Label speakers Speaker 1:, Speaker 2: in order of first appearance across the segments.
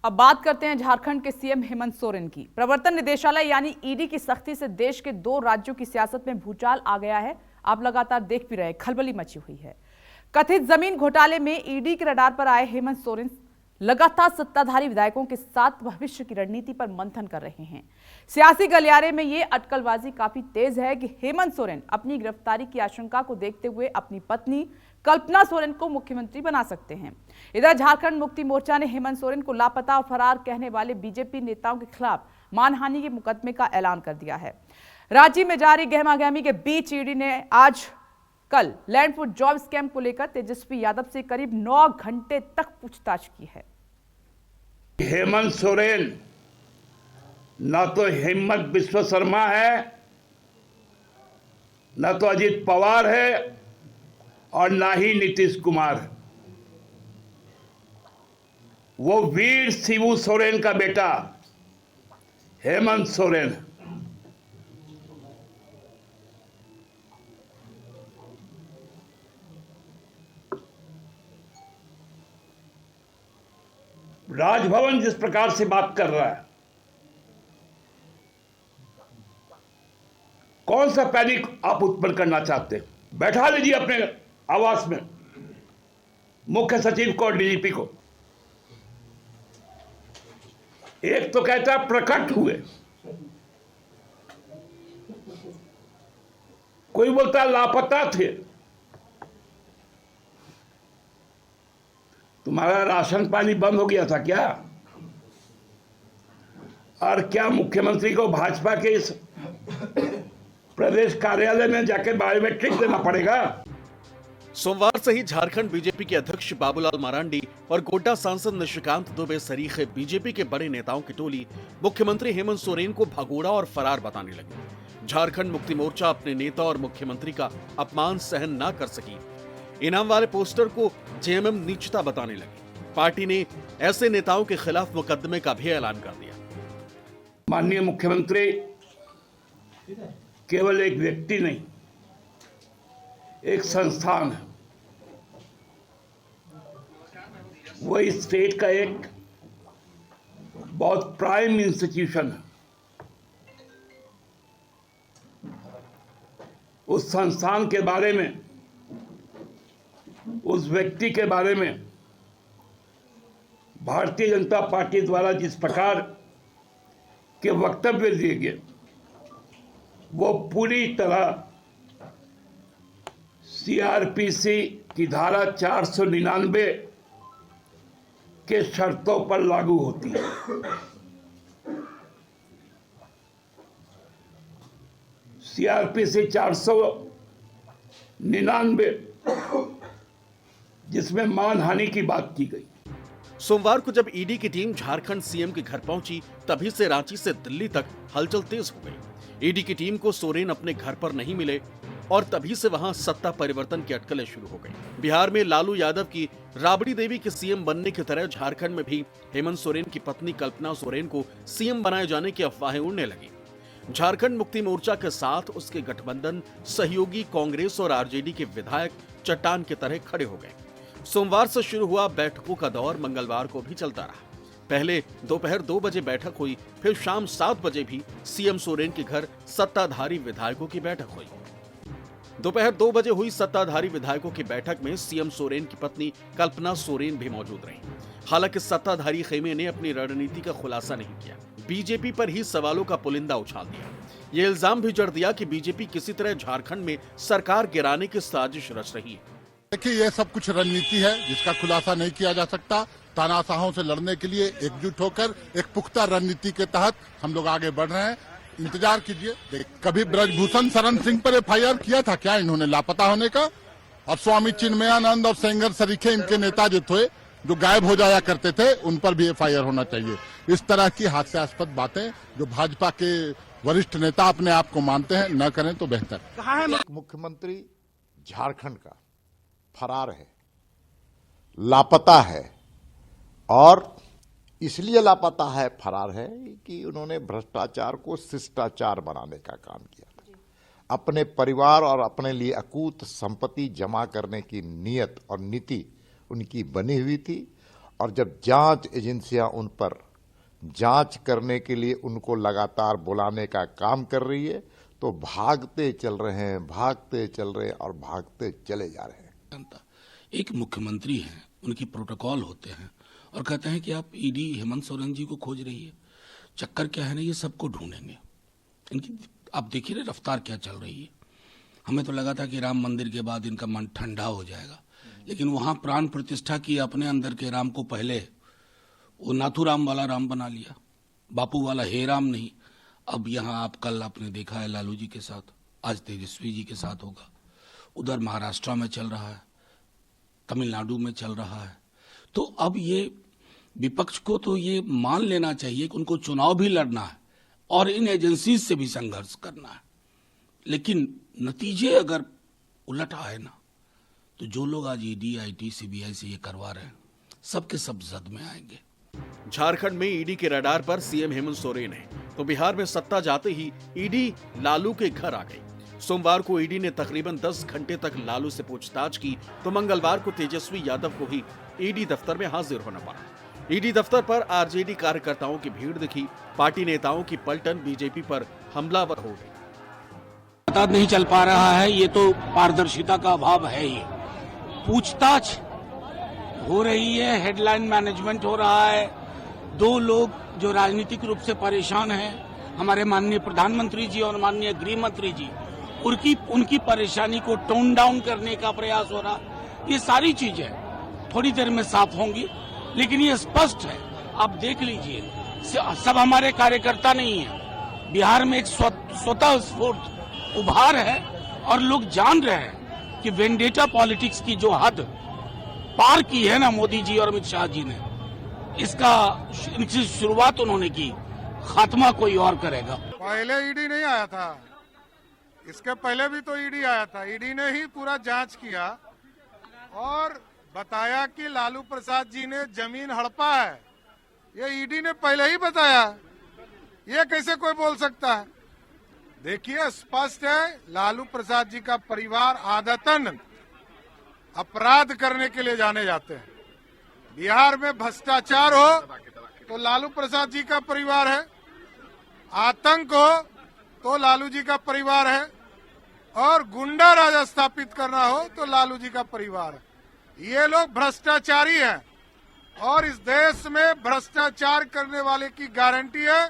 Speaker 1: अब बात करते हैं झारखंड के सीएम हेमंत सोरेन की। प्रवर्तन निदेशालय यानी ईडी की सख्ती से देश के 2 राज्यों की सियासत में भूचाल आ गया है। आप लगातार देख भी रहे, खलबली मची हुई है। कथित जमीन घोटाले में ईडी के रडार पर आए हेमंत सोरेन लगातार सत्ताधारी विधायकों के साथ भविष्य की रणनीति पर मंथन कर रहे हैं। सियासी गलियारे में यह अटकलबाजी काफी तेज है कि हेमंत सोरेन अपनी गिरफ्तारी की आशंका को देखते हुए अपनी पत्नी कल्पना सोरेन को मुख्यमंत्री बना सकते हैं। इधर झारखंड मुक्ति मोर्चा ने हेमंत सोरेन को लापता और फरार कहने वाले बीजेपी नेताओं के खिलाफ मानहानि के मुकदमे का ऐलान कर दिया है। रांची में जारी गहमागहमी के बीच ईडी ने आज कल लैंड फूड जॉब स्कैम को लेकर तेजस्वी यादव से करीब 9 घंटे तक पूछताछ की है।
Speaker 2: हेमंत सोरेन ना तो हिम्मत विश्व शर्मा है, ना तो अजीत पवार है और ना ही नीतीश कुमार है। वो वीर शिबू सोरेन का बेटा हेमंत सोरेन। राजभवन जिस प्रकार से बात कर रहा है, कौन सा पैनिक आप उत्पन्न करना चाहते हैं? बैठा लीजिए अपने आवास में मुख्य सचिव को और डीजीपी को। एक तो कहता है प्रकट हुए, कोई बोलता है लापता थे। तुम्हारा राशन पानी बंद हो गया था क्या? और क्या मुख्यमंत्री को भाजपा के इस प्रदेश कार्यालय में जाकर बायोमेट्रिक देना पड़ेगा?
Speaker 3: सोमवार से ही झारखंड बीजेपी के अध्यक्ष बाबूलाल मरांडी और गोड्डा सांसद निशिकांत दुबे सरीखे बीजेपी के बड़े नेताओं की टोली मुख्यमंत्री हेमंत सोरेन को भगोड़ा और फरार बताने लगी। झारखंड मुक्ति मोर्चा अपने नेता और मुख्यमंत्री का अपमान सहन न कर सकी। इनाम वाले पोस्टर को जेएमएम नीचता बताने लगी। पार्टी ने ऐसे नेताओं के खिलाफ मुकदमे का भी ऐलान कर दिया।
Speaker 2: माननीय मुख्यमंत्री केवल एक व्यक्ति नहीं, एक संस्थान है। वो इस स्टेट का एक बहुत प्राइम इंस्टीट्यूशन है। उस संस्थान के बारे में, उस व्यक्ति के बारे में भारतीय जनता पार्टी द्वारा जिस प्रकार के वक्तव्य दिए गए, वो पूरी तरह सीआरपीसी की धारा 499 के शर्तों पर लागू होती है। सीआरपीसी 499 जिसमें मानहानि की बात की गई।
Speaker 3: सोमवार को जब ईडी की टीम झारखंड सीएम के घर पहुंची, तभी से रांची से दिल्ली तक हलचल तेज हो गई। ईडी की टीम को सोरेन अपने घर पर नहीं मिले और तभी से वहां सत्ता परिवर्तन की अटकलें शुरू हो गई। बिहार में लालू यादव की राबड़ी देवी के सीएम बनने की तरह झारखंड में भी हेमंत सोरेन की पत्नी कल्पना सोरेन को सीएम बनाए जाने की अफवाहें उड़ने लगी। झारखंड मुक्ति मोर्चा के साथ उसके गठबंधन सहयोगी कांग्रेस और आरजेडी के विधायक चट्टान की तरह खड़े हो गए। सोमवार से शुरू हुआ बैठकों का दौर मंगलवार को भी चलता रहा। पहले दोपहर 2 बजे बैठक हुई, फिर शाम 7 बजे भी सीएम सोरेन के घर सत्ताधारी विधायकों की बैठक हुई। दोपहर 2 बजे हुई सत्ताधारी विधायकों की बैठक में सीएम सोरेन की पत्नी कल्पना सोरेन भी मौजूद रहीं। हालांकि सत्ताधारी खेमे ने अपनी रणनीति का खुलासा नहीं किया, बीजेपी पर ही सवालों का पुलिंदा उछाल दिया। ये इल्जाम भी जड़ दिया कि बीजेपी किसी तरह झारखंड में सरकार गिराने की साजिश रच रही है।
Speaker 4: देखिए, ये सब कुछ रणनीति है जिसका खुलासा नहीं किया जा सकता। तानाशाहों से लड़ने के लिए एकजुट होकर एक पुख्ता रणनीति के तहत हम लोग आगे बढ़ रहे हैं। इंतजार कीजिए। कभी ब्रजभूषण शरण सिंह पर एफआईआर किया था क्या इन्होंने लापता होने का? और स्वामी चिन्मयानंद और सेंगर सरीखे इनके नेता जो थे, जो गायब हो जाया करते थे, उन पर भी एफआईआर होना चाहिए। इस तरह की हास्यास्पद बातें जो भाजपा के वरिष्ठ नेता अपने आप को मानते हैं, न करें तो बेहतर।
Speaker 5: मुख्यमंत्री झारखंड का फरार है, लापता है, और इसलिए लापता है, फरार है कि उन्होंने भ्रष्टाचार को शिष्टाचार बनाने का काम किया था। अपने परिवार और अपने लिए अकूत संपत्ति जमा करने की नीयत और नीति उनकी बनी हुई थी, और जब जांच एजेंसियां उन पर जांच करने के लिए उनको लगातार बुलाने का काम कर रही है तो भागते चल रहे हैं, भागते चल रहे हैं और भागते चले जा रहे हैं।
Speaker 6: एक मुख्यमंत्री हैं, उनकी प्रोटोकॉल होते हैं और कहते हैं कि आप ईडी हेमंत सोरेन जी को खोज रही है। चक्कर क्या है ना, ये सबको ढूंढेंगे। इनकी आप देखिए ना रफ्तार क्या चल रही है। हमें तो लगा था कि राम मंदिर के बाद इनका मन ठंडा हो जाएगा, लेकिन वहां प्राण प्रतिष्ठा की अपने अंदर के राम को पहले वो नाथूराम वाला राम बना लिया, बापू वाला हे राम नहीं। अब यहाँ आप कल आपने देखा है लालू जी के साथ, आज तेजस्वी जी के साथ होगा। उधर महाराष्ट्र में चल रहा है, तमिलनाडु में चल रहा है। तो अब ये विपक्ष को तो ये मान लेना चाहिए कि उनको चुनाव भी लड़ना है और इन एजेंसी से भी संघर्ष करना है, लेकिन नतीजे अगर उलट आए ना तो जो लोग आज ईडी, आईटी, सीबीआई से ये करवा रहे हैं सबके सब जद में आएंगे।
Speaker 3: झारखंड में ईडी के रडार पर सीएम हेमंत सोरेन है तो बिहार में सत्ता जाते ही ईडी लालू के घर आ गई। सोमवार को ईडी ने तकरीबन 10 घंटे तक लालू से पूछताछ की तो मंगलवार को तेजस्वी यादव को ही ईडी दफ्तर में हाजिर होना पड़ा। ईडी दफ्तर पर आरजेडी कार्यकर्ताओं की भीड़ दिखी, पार्टी नेताओं की पलटन बीजेपी पर हमलावर हो गई।
Speaker 6: पता नहीं चल पा रहा है, ये तो पारदर्शिता का अभाव है। ये पूछताछ हो रही है, हेडलाइन मैनेजमेंट हो रहा है। दो लोग जो राजनीतिक रूप से परेशान हैं, हमारे माननीय प्रधानमंत्री जी और माननीय गृह मंत्री जी, उनकी परेशानी को टोन डाउन करने का प्रयास हो रहा। ये सारी चीजें थोड़ी देर में साफ होंगी, लेकिन ये स्पष्ट है, आप देख लीजिए, सब हमारे कार्यकर्ता नहीं है। बिहार में एक स्वतः स्फूर्त उभार है और लोग जान रहे हैं कि वेंडेटा पॉलिटिक्स की जो हद पार की है ना मोदी जी और अमित शाह जी ने, इनकी शुरुआत उन्होंने की, खात्मा कोई और करेगा।
Speaker 7: पहले ईडी नहीं आया था, इसके पहले भी तो ईडी आया था। ईडी ने ही पूरा जांच किया और बताया कि लालू प्रसाद जी ने जमीन हड़पा है। ये ईडी ने पहले ही बताया, ये कैसे कोई बोल सकता है? देखिए स्पष्ट है, लालू प्रसाद जी का परिवार आदतन अपराध करने के लिए जाने जाते हैं। बिहार में भ्रष्टाचार हो तो लालू प्रसाद जी का परिवार है, आतंक हो तो लालू जी का परिवार है, और गुंडा राज स्थापित करना हो तो लालू जी का परिवार है। ये लोग भ्रष्टाचारी हैं और इस देश में भ्रष्टाचार करने वाले की गारंटी है,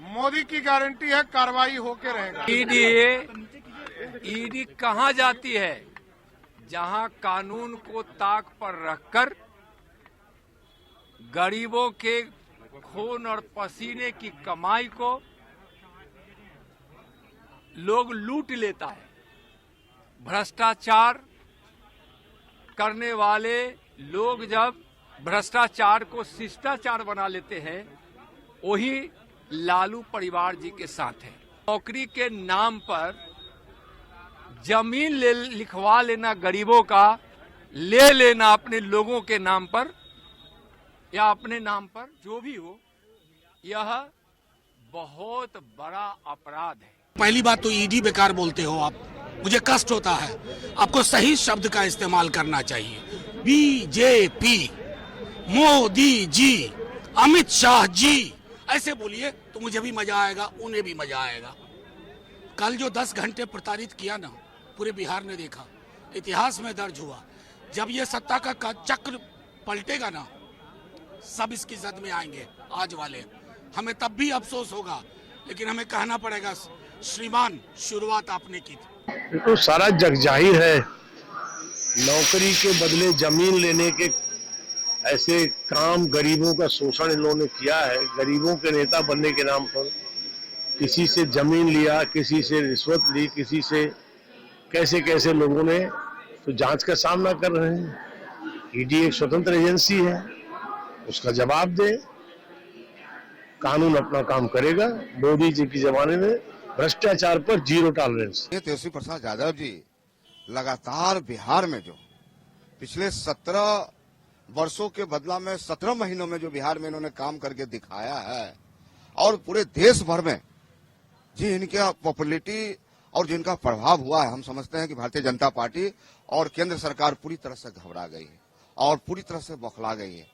Speaker 7: मोदी की गारंटी है, कार्रवाई होके रहेगा।
Speaker 8: ईडी कहाँ जाती है? जहाँ कानून को ताक पर रखकर गरीबों के खून और पसीने की कमाई को लोग लूट लेता है। भ्रष्टाचार करने वाले लोग जब भ्रष्टाचार को शिष्टाचार बना लेते हैं, वही लालू परिवार जी के साथ है। नौकरी के नाम पर जमीन लिखवा लेना, गरीबों का ले लेना अपने लोगों के नाम पर या अपने नाम पर, जो भी हो, यह बहुत बड़ा अपराध है।
Speaker 6: पहली बात तो ईडी बेकार बोलते हो आप, मुझे कष्ट होता है। आपको सही शब्द का इस्तेमाल करना चाहिए। बीजेपी, मोदी जी, अमित शाह जी, ऐसे बोलिए तो मुझे भी मजा आएगा, उन्हें भी मजा आएगा। कल जो 10 घंटे प्रताड़ित किया ना, पूरे बिहार ने देखा, इतिहास में दर्ज हुआ। जब ये सत्ता का चक्र पलटेगा ना, सब इसकी जद में आएंगे। आज वाले हमें तब भी अफसोस होगा, लेकिन हमें कहना पड़ेगा, श्रीमान शुरुआत आपने की थी।
Speaker 9: तो सारा जग जाहिर है, नौकरी के बदले जमीन लेने के ऐसे काम, गरीबों का शोषण इन लोगों ने किया है। गरीबों के नेता बनने के नाम पर किसी से जमीन लिया, किसी से रिश्वत ली, किसी से कैसे कैसे लोगों ने तो जांच का सामना कर रहे हैं। ईडी एक स्वतंत्र एजेंसी है, उसका जवाब दे, कानून अपना काम करेगा। मोदी जी के जमाने में भ्रष्टाचार पर 0 टॉलरेंस।
Speaker 10: तेजस्वी प्रसाद यादव जी लगातार बिहार में जो पिछले 17 वर्षों के बदला में 17 महीनों में जो बिहार में इन्होंने काम करके दिखाया है, और पूरे देश भर में जी इनका पॉपुलैरिटी और जिनका प्रभाव हुआ है, हम समझते हैं कि भारतीय जनता पार्टी और केंद्र सरकार पूरी तरह से घबरा गई है और पूरी तरह से बौखला गई है।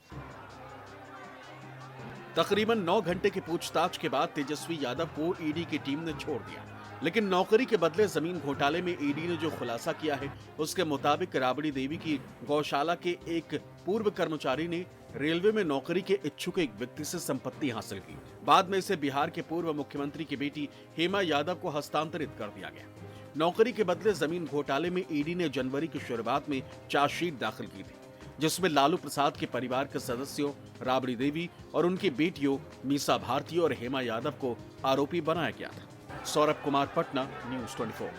Speaker 3: तकरीबन 9 घंटे की पूछताछ के बाद तेजस्वी यादव को ईडी की टीम ने छोड़ दिया, लेकिन नौकरी के बदले जमीन घोटाले में ईडी ने जो खुलासा किया है उसके मुताबिक राबड़ी देवी की गौशाला के एक पूर्व कर्मचारी ने रेलवे में नौकरी के इच्छुक एक व्यक्ति से संपत्ति हासिल की। बाद में इसे बिहार के पूर्व मुख्यमंत्री की बेटी हेमा यादव को हस्तांतरित कर दिया गया। नौकरी के बदले जमीन घोटाले में ईडी ने जनवरी की शुरुआत में चार्जशीट दाखिल की थी, जिसमें लालू प्रसाद के परिवार के सदस्यों राबड़ी देवी और उनकी बेटियों मीसा भारती और हेमा यादव को आरोपी बनाया गया था। सौरभ कुमार, पटना, न्यूज़ 24।